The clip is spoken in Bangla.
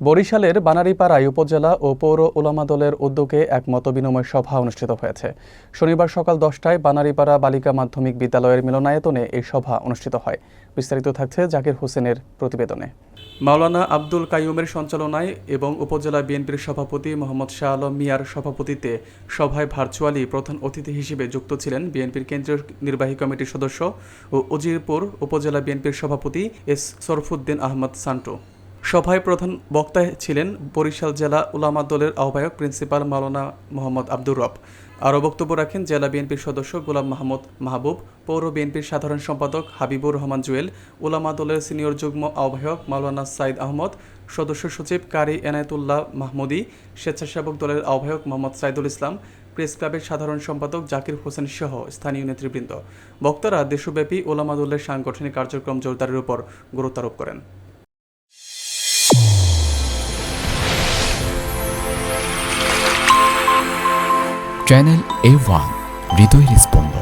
বরিশালের বানারীপাড়ায় উপজেলা ও পৌর উলামা দলের উদ্যোগে এক মতবিনিময় সভা অনুষ্ঠিত হয়েছে। শনিবার সকাল 10টায় বানারীপাড়া বালিকা মাধ্যমিক বিদ্যালয়ের মিলনায়তনে এই সভা অনুষ্ঠিত হয়। বিস্তারিত থাকছে জাকির হোসেনের প্রতিবেদনে। মাওলানা আব্দুল কাইয়ুমের সঞ্চালনায় এবং উপজেলা বিএনপির সভাপতি মোহাম্মদ শাহ আলম মিয়ার সভাপতিত্বে সভায় ভার্চুয়ালি প্রধান অতিথি হিসেবে যুক্ত ছিলেন বিএনপির কেন্দ্রীয় নির্বাহী কমিটির সদস্য ও উজিরপুর উপজেলা বিএনপির সভাপতি এস শরফুদ্দিন আহমদ সান্টু। সভায় প্রধান বক্তা ছিলেন বরিশাল জেলা উলামা দলের আহ্বায়ক প্রিন্সিপাল মাওলানা মোহাম্মদ আব্দুর রব। আরও বক্তব্য রাখেন জেলা বিএনপির সদস্য গোলাম মাহমুদ মাহবুব, পৌর বিএনপির সাধারণ সম্পাদক হাবিবুর রহমান জুয়েল, উলামা দলের সিনিয়র যুগ্ম আহ্বায়ক মাওলানা সাইদ আহমদ, সদস্য সচিব কারি এনায়েতুল্লাহ মাহমুদি, স্বেচ্ছাসেবক দলের আহ্বায়ক মোহাম্মদ সাইদুল ইসলাম, প্রেস ক্লাবের সাধারণ সম্পাদক জাকির হোসেন সহ স্থানীয় নেতৃবৃন্দ। বক্তারা দেশব্যাপী উলামা দলের সাংগঠনিক কার্যক্রম জোরদারের উপর গুরুত্ব আরোপ করেন। চ্যানেল A1 হৃদয়ের স্পন্দন।